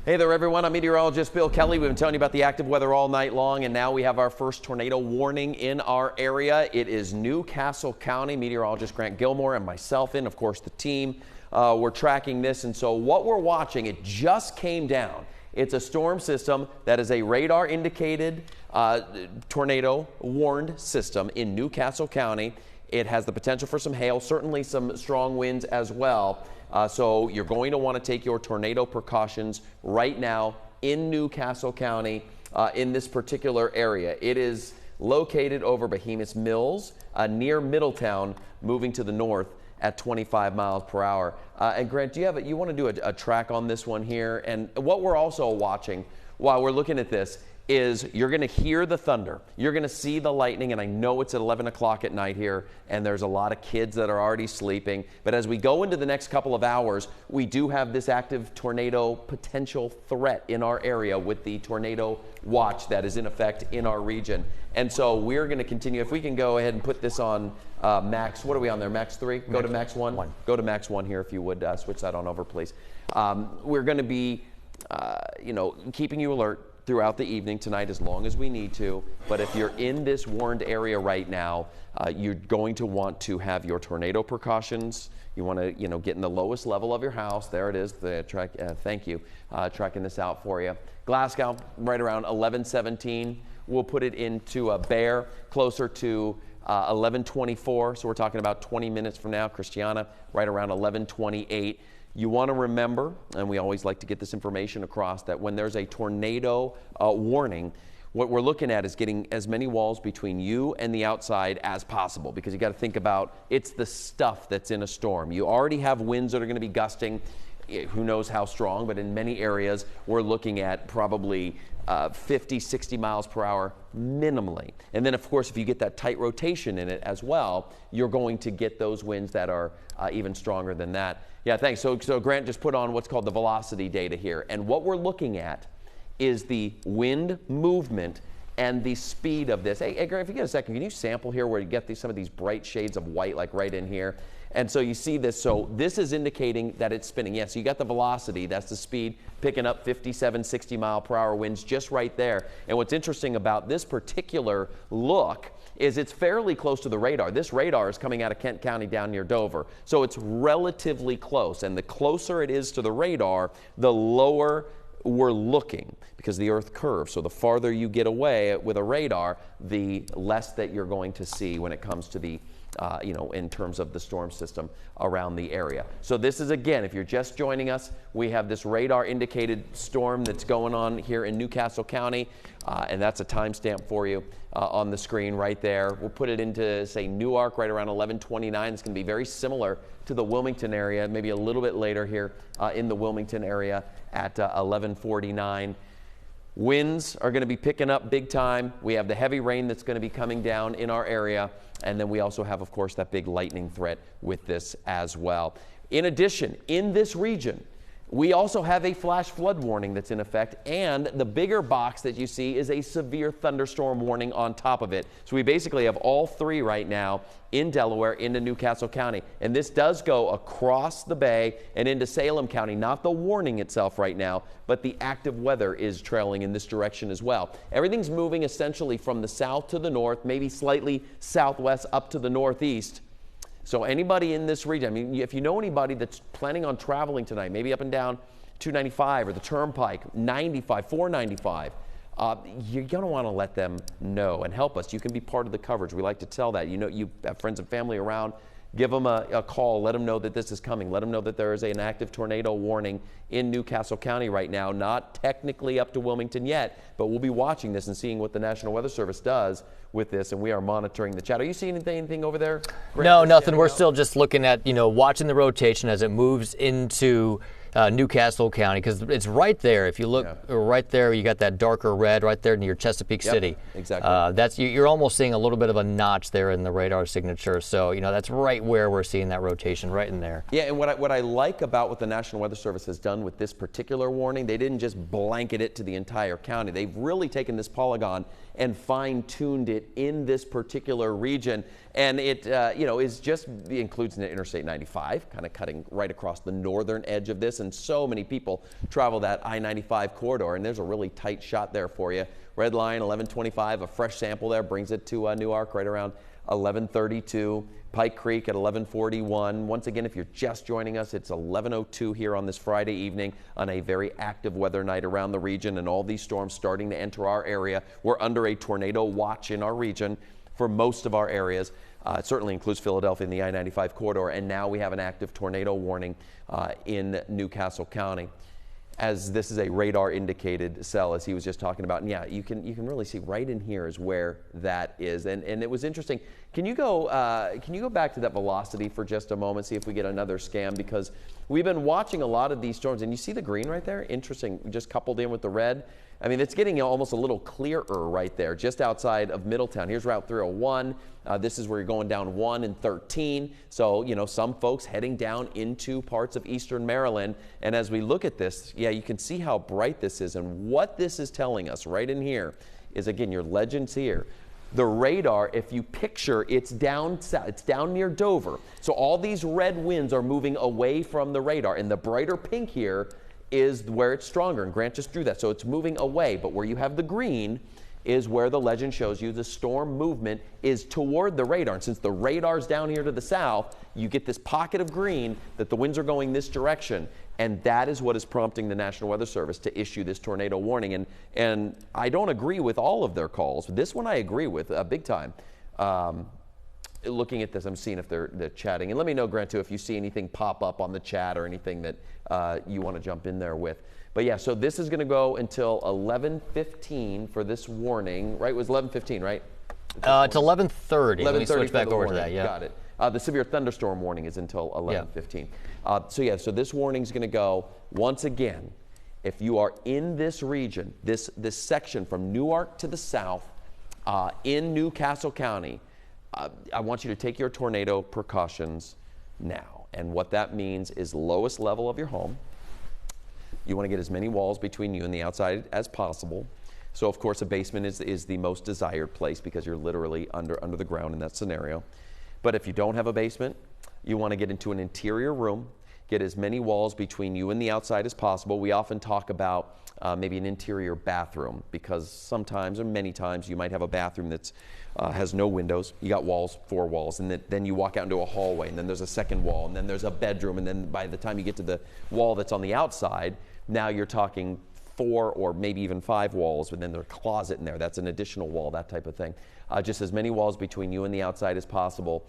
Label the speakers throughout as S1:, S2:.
S1: Hey there, everyone. I'm meteorologist Bill Kelly. We've been telling you about the active weather all night long, and now we have our first tornado warning in our area. It is New Castle County. Meteorologist Grant Gilmore and myself, and of course the team, we're tracking this. And so what we're watching, it just came down. It's a storm system that is a radar indicated tornado warned system in New Castle County. It has the potential for some hail, certainly some strong winds as well. So you're going to want to take your tornado precautions right now in New Castle County in this particular area. It is located over Behemoth Mills near Middletown, moving to the north at 25 miles per hour. And Grant, you want to do a track on this one here? And what we're also watching while we're looking at this is you're going to hear the thunder. You're going to see the lightning, and I know it's at 11 o'clock at night here, and there's a lot of kids that are already sleeping. But as we go into the next couple of hours, we do have this active tornado potential threat in our area with the tornado watch that is in effect in our region. And so we're going to continue. If we can go ahead and put this on max, what are we on there, max 3? Go to max 1? Go to max 1 here if you would. Switch that on over, please. We're going to be, keeping you alert throughout the evening tonight as long as we need to. But if you're in this warned area right now, you're going to want to have your tornado precautions. You want to, get in the lowest level of your house. There it is. The track. Thank you. Tracking this out for you. Glasgow, right around 11:17. We'll put it into Bear, closer to 11:24. So we're talking about 20 minutes from now. Christiana, right around 11:28. You want to remember, and we always like to get this information across, that when there's a tornado warning, what we're looking at is getting as many walls between you and the outside as possible, because you got to think about it's the stuff that's in a storm. You already have winds that are going to be gusting, who knows how strong, but in many areas we're looking at probably 50, 60 miles per hour minimally. And then, of course, if you get that tight rotation in it as well, you're going to get those winds that are even stronger than that. Yeah, thanks. So Grant just put on what's called the velocity data here. And what we're looking at is the wind movement and the speed of this. Hey, Grant, if you get a second, can you sample here where you get some of these bright shades of white, like right in here? And so you see this. So this is indicating that it's spinning. Yes, so you got the velocity. That's the speed, picking up 57, 60 mile per hour winds just right there. And what's interesting about this particular look is it's fairly close to the radar. This radar is coming out of Kent County down near Dover. So it's relatively close. And the closer it is to the radar, the lower we're looking, because the Earth curves. So the farther you get away with a radar, the less that you're going to see when it comes to the in terms of the storm system around the area. So this is, again, if you're just joining us, we have this radar indicated storm that's going on here in New Castle County, and that's a timestamp for you on the screen right there. We'll put it into, say, Newark right around 11:29. It's going to be very similar to the Wilmington area, maybe a little bit later here in the Wilmington area at 11:49. Winds are going to be picking up big time. We have the heavy rain that's going to be coming down in our area. And then we also have, of course, that big lightning threat with this as well. In addition, in this region, we also have a flash flood warning that's in effect, and the bigger box that you see is a severe thunderstorm warning on top of it. So we basically have all three right now in Delaware into New Castle County. And this does go across the bay and into Salem County, not the warning itself right now, but the active weather is trailing in this direction as well. Everything's moving essentially from the south to the north, maybe slightly southwest up to the northeast. So anybody in this region, I mean, if you know anybody that's planning on traveling tonight, maybe up and down 295 or the Turnpike, 95, 495, you're going to want to let them know and help us. You can be part of the coverage. We like to tell that. You have friends and family around. Give them a call. Let them know that this is coming. Let them know that there is an active tornado warning in New Castle County right now. Not technically up to Wilmington yet, but we'll be watching this and seeing what the National Weather Service does with this, and we are monitoring the chat. Are you seeing anything over there? Grant,
S2: no, nothing. We're still just looking at, watching the rotation as it moves into New Castle County, because it's right there. If you look right there, you got that darker red right there near Chesapeake City.
S1: Exactly.
S2: You're almost seeing a little bit of a notch there in the radar signature. So that's right where we're seeing that rotation, right in there.
S1: Yeah, and what I like about what the National Weather Service has done with this particular warning, they didn't just blanket it to the entire county. They've really taken this polygon and fine-tuned it in this particular region. And it, includes Interstate 95, kind of cutting right across the northern edge of this. and so many people travel that I-95 corridor, and there's a really tight shot there for you. Red line 11:25, a fresh sample there brings it to Newark right around 11:32. Pike Creek at 11:41. Once again, if you're just joining us, it's 11:02 here on this Friday evening on a very active weather night around the region, and all these storms starting to enter our area. We're under a tornado watch in our region for most of our areas. It certainly includes Philadelphia and the I-95 corridor, and now we have an active tornado warning in Newcastle County, as this is a radar indicated cell, as he was just talking about. And yeah, you can really see right in here is where that is. And it was interesting. Can you go back to that velocity for just a moment, see if we get another scan, because we've been watching a lot of these storms, and you see the green right there? Interesting, just coupled in with the red. I mean, it's getting almost a little clearer right there, just outside of Middletown. Here's Route 301. This is where you're going down 1 and 13. So, you know, some folks heading down into parts of eastern Maryland. And as we look at this, yeah, you can see how bright this is. And what this is telling us right in here is, again, your legends here. The radar, if you picture, it's down south, it's down near Dover. So all these red winds are moving away from the radar. And the brighter pink here is where it's stronger, and Grant just drew that. So it's moving away, but where you have the green is where the legend shows you the storm movement is toward the radar. And since the radar's down here to the south, you get this pocket of green that the winds are going this direction, and that is what is prompting the National Weather Service to issue this tornado warning. And I don't agree with all of their calls. This one I agree with big time. Looking at this, I'm seeing if they're chatting. And let me know, Grant, too, if you see anything pop up on the chat or anything that you want to jump in there with. But yeah, so this is going to go until 11:15 for this warning, right? It was 11:15, right?
S2: It's 11:30. Let me switch back over to that, yeah.
S1: Got it. The severe thunderstorm warning is until 11:15. Yeah. So this warning is going to go, once again, if you are in this region, this section from Newark to the south in Newcastle County, I want you to take your tornado precautions now. And what that means is lowest level of your home. You want to get as many walls between you and the outside as possible. So, of course, a basement is the most desired place because you're literally under the ground in that scenario. But if you don't have a basement, you want to get into an interior room, get as many walls between you and the outside as possible. We often talk about maybe an interior bathroom, because sometimes or many times you might have a bathroom that's has no windows. You got walls, 4 walls, and then you walk out into a hallway, and then there's a second wall, and then there's a bedroom, and then by the time you get to the wall that's on the outside, now you're talking 4 or maybe even 5 walls, and then there's a closet in there. That's an additional wall, that type of thing. Just as many walls between you and the outside as possible.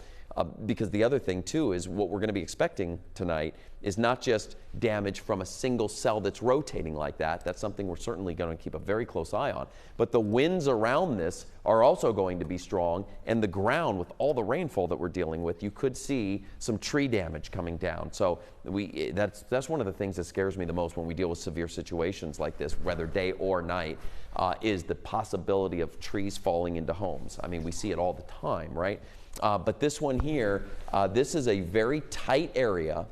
S1: Because the other thing, too, is what we're going to be expecting tonight is not just damage from a single cell that's rotating like that. That's something we're certainly going to keep a very close eye on. But the winds around this are also going to be strong, and the ground, with all the rainfall that we're dealing with, you could see some tree damage coming down. So that's one of the things that scares me the most when we deal with severe situations like this, whether day or night, is the possibility of trees falling into homes. I mean, we see it all the time, right? But this one here, this is a very tight area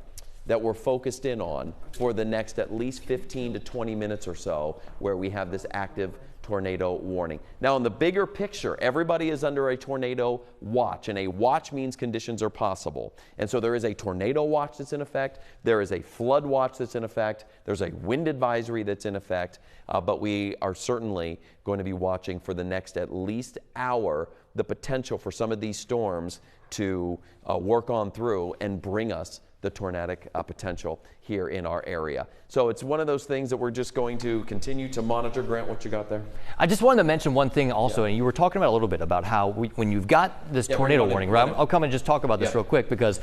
S1: that we're focused in on for the next at least 15 to 20 minutes or so, where we have this active tornado warning. Now, in the bigger picture, everybody is under a tornado watch, and a watch means conditions are possible. And so there is a tornado watch that's in effect, there is a flood watch that's in effect, there's a wind advisory that's in effect, but we are certainly going to be watching for the next at least hour the potential for some of these storms to work on through and bring us the tornadic potential here in our area. So it's one of those things that we're just going to continue to monitor. Grant, what you got there?
S2: I just wanted to mention one thing also, and you were talking about a little bit about how when you've got this tornado warning, right? I'll come and just talk about this real quick, because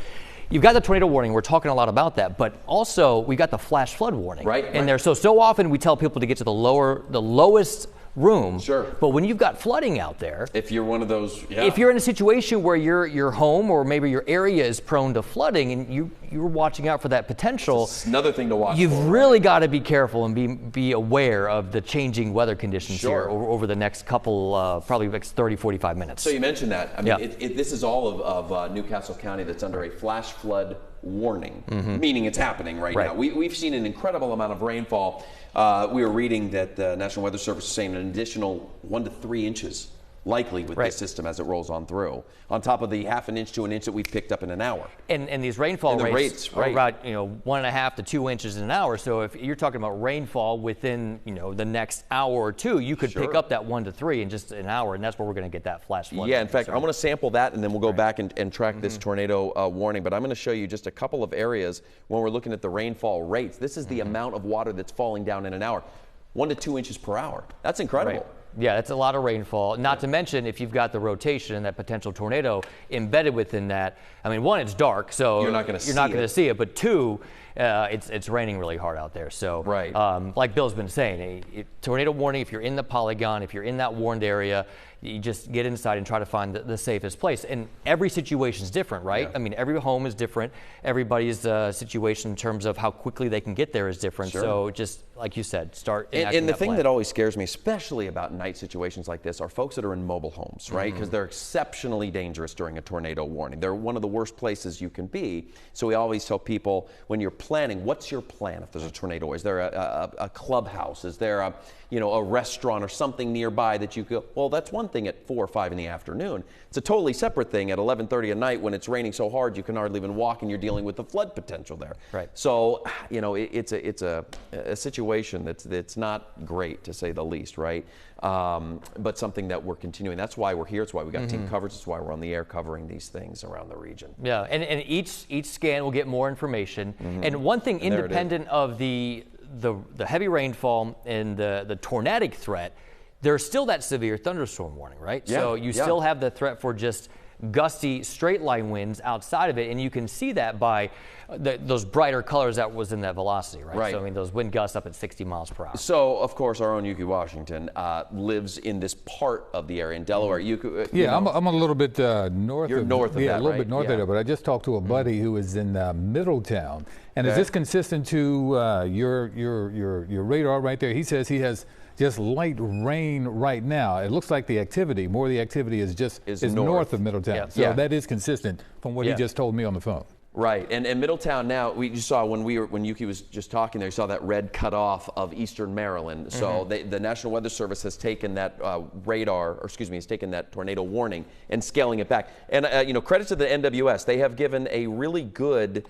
S2: you've got the tornado warning. We're talking a lot about that, but also we got the flash flood warning in there. So often we tell people to get to the lowest room.
S1: Sure.
S2: But when you've got flooding out there,
S1: if you're one of those,
S2: if you're in a situation where your home or maybe your area is prone to flooding and you're watching out for that potential,
S1: it's another thing to watch.
S2: You've really got to be careful and be aware of the changing weather conditions here over the next couple, probably next 30, 45 minutes.
S1: So you mentioned that. I mean, this is all of Newcastle County that's under a flash flood warning, meaning it's happening right now. We've seen an incredible amount of rainfall. We were reading that the National Weather Service is saying an additional 1 to 3 inches likely with this system as it rolls on through, on top of the half an inch to an inch that we've picked up in an hour.
S2: And these rainfall rates are about 1.5 to 2 inches in an hour. So if you're talking about rainfall within the next hour or two, you could pick up that 1 to 3 in just an hour, and that's where we're going to get that flash flood.
S1: Yeah, in fact, I'm going to sample that, and then we'll go back and track this tornado warning. But I'm going to show you just a couple of areas when we're looking at the rainfall rates. This is the amount of water that's falling down in an hour, 1 to 2 inches per hour. That's incredible.
S2: Right. Yeah, that's a lot of rainfall. Not to mention, if you've got the rotation and that potential tornado embedded within that, I mean, one, it's dark, so you're not going to see it. But two, it's raining really hard out there. So, like Bill's been saying, a tornado warning, if you're in the polygon, if you're in that warned area, you just get inside and try to find the safest place. And every situation is different, right? Yeah. I mean, every home is different. Everybody's situation in terms of how quickly they can get there is different. Sure. So just like you said, start enacting
S1: and the
S2: that
S1: thing
S2: plan.
S1: that always scares me, especially about night situations like this, are folks that are in mobile homes, right? Because they're exceptionally dangerous during a tornado warning. They're one of the worst places you can be. So we always tell people, when you're planning, what's your plan if there's a tornado? Is there a clubhouse? Is there a restaurant or something nearby that you go, well, that's one thing at 4 or 5 in the afternoon. It's a totally separate thing at 11:30 at night when it's raining so hard you can hardly even walk and you're dealing with the flood potential there.
S2: Right.
S1: So, it's a situation that's not great, to say the least, right? But something that we're continuing. That's why we're here. It's why we got team coverage. That's why we're on the air covering these things around the region.
S2: Yeah, and each scan will get more information. And one thing independent of the heavy rainfall and the tornadic threat, there's still that severe thunderstorm warning, right?
S1: Yeah,
S2: so you still have the threat for just gusty straight line winds outside of it, and you can see that by those brighter colors that was in that velocity, right? So I mean, those wind gusts up at 60 miles per hour.
S1: So of course our own Yuki Washington lives in this part of the area in Delaware.
S3: I'm a little bit north.
S1: You're north of that,
S3: a little
S1: right?
S3: bit north of there. But I just talked to a buddy who is in Middletown, and is this consistent to your radar right there? He says he has just light rain right now. It looks like the activity, more of the activity is north of Middletown.
S2: Yeah.
S3: So that is consistent from what he just told me on the phone.
S1: Right, and Middletown now, we just saw when Yuki was just talking there, you saw that red cutoff of eastern Maryland. So the National Weather Service has taken that has taken that tornado warning and scaling it back. And credit to the NWS, they have given a really good.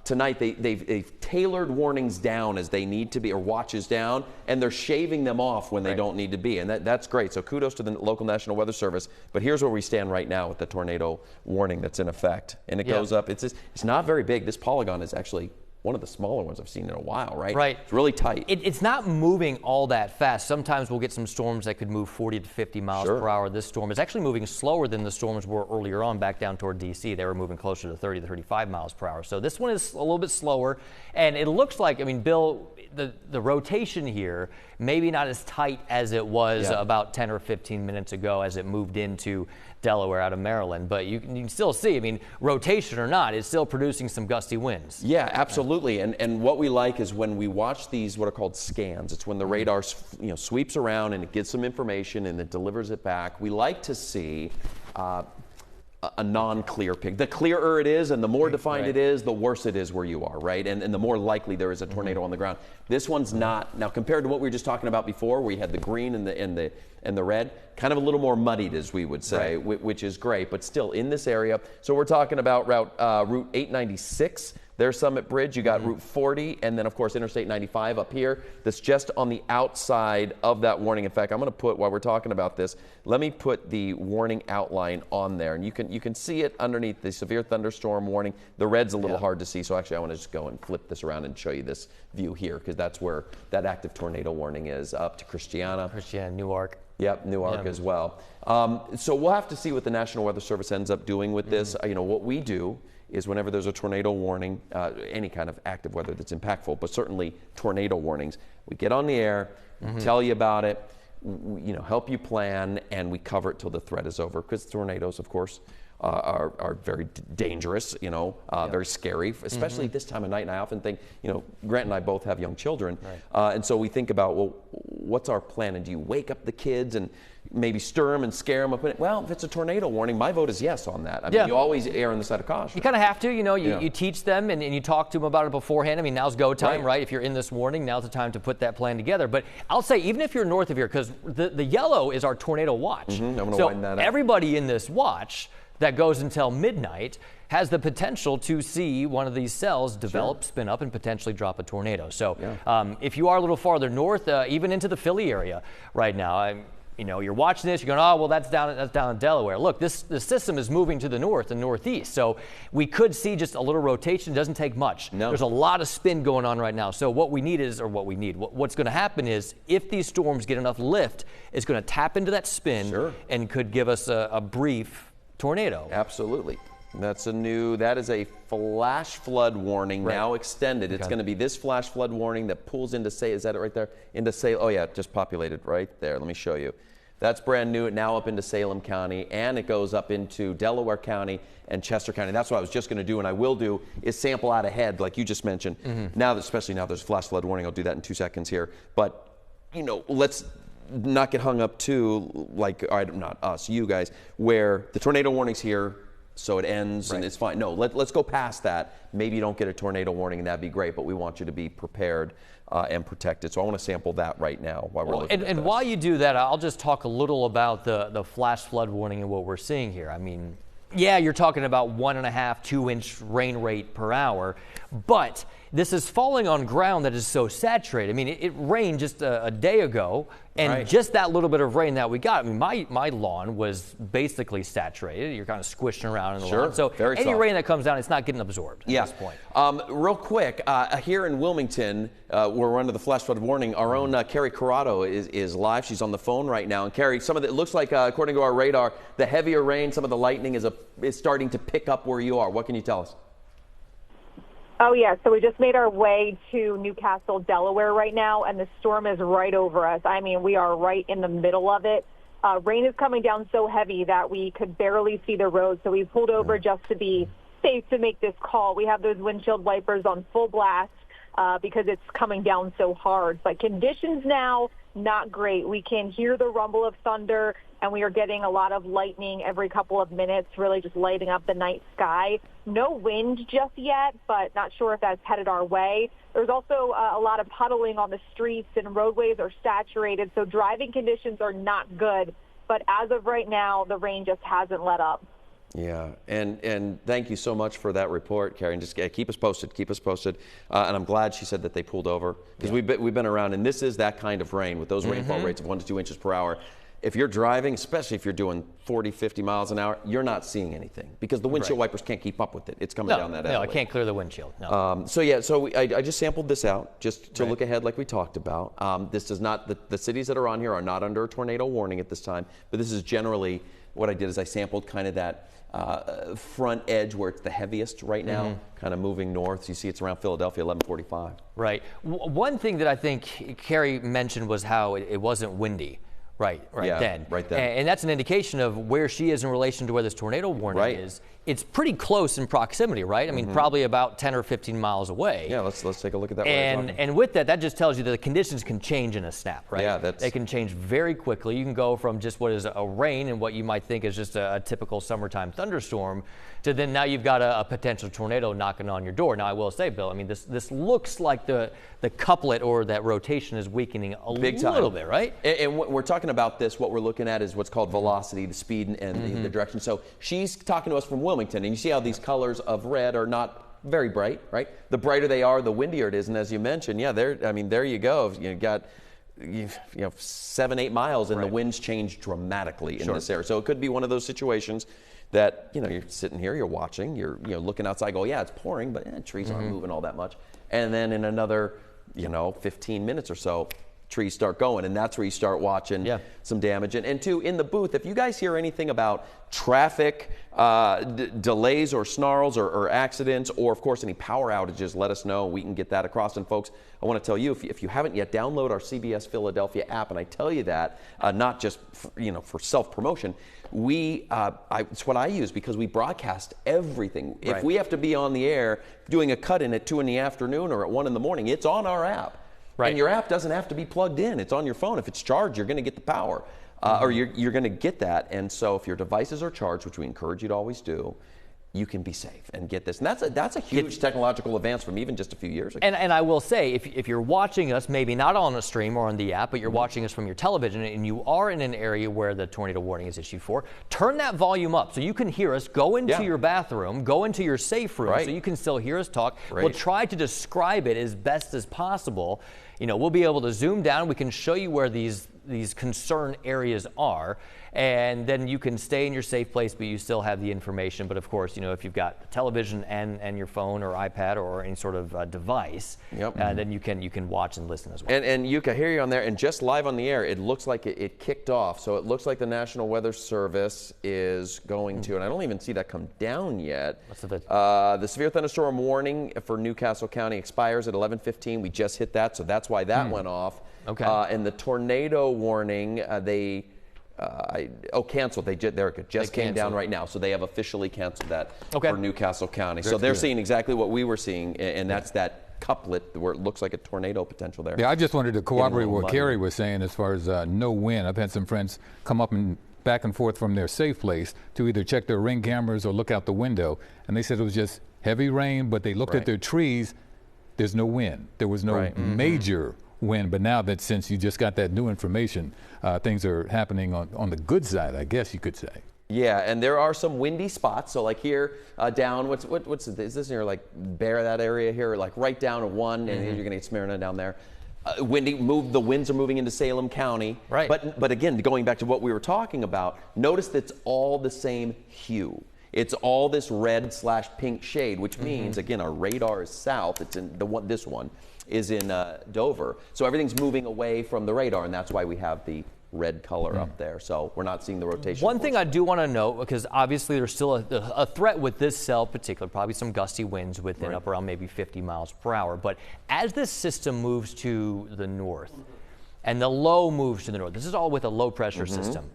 S1: Tonight they've tailored warnings down as they need to be, or watches down, and they're shaving them off when they don't need to be, and that's great. So kudos to the local National Weather Service. But here's where we stand right now with the tornado warning that's in effect, and it goes up. It's not very big. This polygon is actually one of the smaller ones I've seen in a while, right?
S2: Right.
S1: It's really tight.
S2: It's not moving all that fast. Sometimes we'll get some storms that could move 40 to 50 miles per hour. This storm is actually moving slower than the storms were earlier on back down toward D.C. They were moving closer to 30 to 35 miles per hour. So this one is a little bit slower. And it looks like, I mean, Bill, the rotation here, maybe not as tight as it was about 10 or 15 minutes ago as it moved into Delaware out of Maryland, but you can still see, I mean, rotation or not, it's still producing some gusty winds.
S1: Yeah, absolutely. And what we like is when we watch these, what are called scans. It's when the radar sweeps around and it gets some information and it delivers it back. We like to see a non-clear picture. The clearer it is and the more defined it is, the worse it is where you are, right? And the more likely there is a tornado on the ground. This one's not. Now, compared to what we were just talking about before, where we had the green and the red, kind of a little more muddied, as we would say, which is great, but still in this area. So we're talking about Route 896. There's Summit Bridge. You got Route 40, and then, of course, Interstate 95 up here. That's just on the outside of that warning. In fact, I'm going to put, while we're talking about this, let me put the warning outline on there. And you can see it underneath the severe thunderstorm warning. The red's a little hard to see, so actually I want to just go and flip this around and show you this view here, because that's where that active tornado warning is, up to Christiana.
S2: Newark.
S1: Yep, Newark as well. So we'll have to see what the National Weather Service ends up doing with this. What we do is whenever there's a tornado warning, any kind of active weather that's impactful, but certainly tornado warnings, we get on the air, tell you about it, help you plan, and we cover it till the threat is over. Because tornadoes, of course, are very dangerous, very scary, especially this time of night. And I often think, Grant and I both have young children, and so we think about, well, what's our plan? And do you wake up the kids and maybe stir them and scare them up. Well, if it's a tornado warning, my vote is yes on that. I mean, you always err on the side of caution.
S2: You kind of have to, you teach them and you talk to them about it beforehand. I mean, now's go time, right? If you're in this warning, now's the time to put that plan together. But I'll say, even if you're north of here, because the yellow is our tornado watch.
S1: I'm going to widen that up.
S2: Everybody in this watch that goes until midnight has the potential to see one of these cells develop, spin up, and potentially drop a tornado. So if you are a little farther north, even into the Philly area right now, you're watching this, you're going, oh, well, that's down in Delaware. Look, the system is moving to the north and northeast, so we could see just a little rotation. It doesn't take much.
S1: No.
S2: There's a lot of spin going on right now. So what's going to happen is, if these storms get enough lift, it's going to tap into that spin and could give us a brief tornado.
S1: Absolutely. That is a flash flood warning now extended. It's going to be this flash flood warning that pulls into is that it right there? Into Salem. Oh yeah, it just populated right there. Let me show you. That's brand new, now up into Salem County, and it goes up into Delaware County and Chester County. That's what I was just going to do, and I will do, is sample out ahead, like you just mentioned. Now, especially now there's a flash flood warning, I'll do that in 2 seconds here. But, let's not get hung up too, like, not us, you guys, where the tornado warning's here, so it ends and it's fine. No, let's go past that. Maybe you don't get a tornado warning, and that'd be great, but we want you to be prepared and protected. So I want to sample that right now while we're looking at
S2: and
S1: this.
S2: While you do that, I'll just talk a little about the flash flood warning and what we're seeing here. I mean, yeah, you're talking about 1.5, 2 inch rain rate per hour, but this is falling on ground that is so saturated. I mean, it rained just a day ago, and just that little bit of rain that we got. I mean, my lawn was basically saturated. You're kind of squishing around in the lawn. So any rain that comes down, it's not getting absorbed at this point.
S1: Real quick, here in Wilmington, where we're under the flash flood warning, our own Carrie Corrado is live. She's on the phone right now. And Carrie, some of it looks like, according to our radar, the heavier rain, some of the lightning is starting to pick up where you are. What can you tell us?
S4: Oh, yeah. So we just made our way to Newcastle, Delaware right now, and the storm is right over us. I mean, we are right in the middle of it. Rain is coming down so heavy that we could barely see the road, so we pulled over just to be safe to make this call. We have those windshield wipers on full blast because it's coming down so hard. But conditions now, not great. We can hear the rumble of thunder, and we are getting a lot of lightning every couple of minutes, really just lighting up the night sky. No wind just yet, but not sure if that's headed our way. There's also a lot of puddling on the streets, and roadways are saturated, so driving conditions are not good. But as of right now, the rain just hasn't let up.
S1: Yeah, and thank you so much for that report, Carrie. And just keep us posted. And I'm glad she said that they pulled over, because we've been around, and this is that kind of rain with those rainfall rates of 1 to 2 inches per hour. If you're driving, especially if you're doing 40, 50 miles an hour, you're not seeing anything because the windshield wipers can't keep up with it. It's coming down that alley.
S2: No, I can't clear the windshield. No.
S1: I just sampled this out just to look ahead like we talked about. This does not, the cities that are on here are not under a tornado warning at this time, but this is generally what I did is I sampled kind of that front edge where it's the heaviest right now, kind of moving north. So you see it's around Philadelphia, 1145.
S2: Right. One thing that I think Carrie mentioned was how it wasn't windy. Right then. And that's an indication of where she is in relation to where this tornado warning is. It's pretty close in proximity, right? I mean, probably about 10 or 15 miles away.
S1: Yeah, let's take a look at that.
S2: And with that just tells you that the conditions can change in a snap, right?
S1: Yeah,
S2: they can change very quickly. You can go from just what is a rain and what you might think is just a typical summertime thunderstorm to then now you've got a potential tornado knocking on your door. Now, I will say, Bill, I mean, this looks like the couplet or that rotation is weakening a little bit, right?
S1: And we're talking about this, what we're looking at is what's called velocity, the speed and the direction. So she's talking to us from Wilmington, and you see how these colors of red are not very bright, right? The brighter they are, the windier it is, and as you mentioned, there you go. You got 7, 8 miles, and the winds change dramatically in this area. So it could be one of those situations that you're sitting here, you're watching, you're looking outside, go, yeah, it's pouring, but trees aren't moving all that much, and then in another 15 minutes or so, trees start going, and that's where you start watching some damage. And two, in the booth, if you guys hear anything about traffic delays or snarls or accidents, or of course any power outages, let us know. We can get that across. And folks, I want to tell you, if you haven't yet, download our CBS Philadelphia app. And I tell you that not just for self-promotion. It's what I use because we broadcast everything. If we have to be on the air doing a cut-in at 2 in the afternoon or at 1 in the morning, it's on our app. And your app doesn't have to be plugged in. It's on your phone. If it's charged, you're going to get the power. or you're going to get that. And so if your devices are charged, which we encourage you to always do, you can be safe and get this. And that's a huge technological advance from even just a few years ago.
S2: And I will say, if you're watching us, maybe not on a stream or on the app, but you're watching us from your television and you are in an area where the tornado warning is issued for, turn that volume up so you can hear us. Go into your bathroom, go into your safe room so you can still hear us talk. We'll try to describe it as best as possible. You know, we'll be able to zoom down. We can show you where these concern areas are, and then you can stay in your safe place, but you still have the information. But of course, you know, if you've got a television and your phone or iPad or any sort of device, then you can watch and listen as well.
S1: And you can hear you on there, and just live on the air, it looks like it kicked off. So it looks like the National Weather Service is going to, and I don't even see that come down yet.
S2: What's the
S1: the severe thunderstorm warning for Newcastle County expires at 11:15. We just hit that, so that's why that went off.
S2: Okay.
S1: And the tornado warning, canceled. They just came down right now, so they have officially canceled that for Newcastle County. So they're seeing exactly what we were seeing, and that's that couplet where it looks like a tornado potential there.
S3: Yeah, I just wanted to corroborate what Carrie was saying as far as no wind. I've had some friends come up and back and forth from their safe place to either check their Ring cameras or look out the window, and they said it was just heavy rain, but they looked at their trees. There's no wind. There was no major wind, but now that since you just got that new information, things are happening on the good side, I guess you could say.
S1: Yeah, and there are some windy spots. So like here down, what's is this near like Bear, that area here, like right down to 1, and you're gonna get Smyrna down there. Windy, the winds are moving into Salem County.
S2: Right.
S1: But again, going back to what we were talking about, notice that it's all the same hue. It's all this red/pink shade, which means, again, our radar is south. It's in this one is in Dover. So everything's moving away from the radar, and that's why we have the red color up there. So we're not seeing the rotation.
S2: One thing I do want to note, because obviously there's still a threat with this cell in particular, probably some gusty winds within up around maybe 50 miles per hour. But as this system moves to the north and the low moves to the north, this is all with a low pressure system.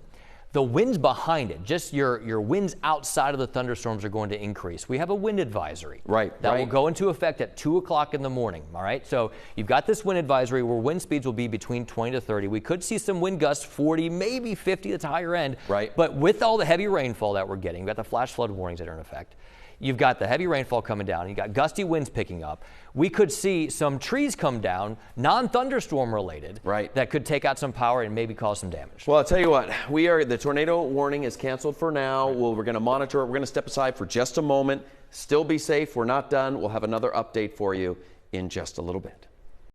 S2: The winds behind it, just your winds outside of the thunderstorms are going to increase. We have a wind advisory. That will go into effect at 2 o'clock in the morning, all right? So you've got this wind advisory where wind speeds will be between 20 to 30. We could see some wind gusts, 40, maybe 50, that's higher end. But with all the heavy rainfall that we're getting, we've got the flash flood warnings that are in effect. You've got the heavy rainfall coming down. You've got gusty winds picking up. We could see some trees come down, non-thunderstorm related, that could take out some power and maybe cause some damage.
S1: Well, I'll tell you what, the tornado warning is canceled for now. We're going to monitor it. We're going to step aside for just a moment. Still be safe. We're not done. We'll have another update for you in just a little bit.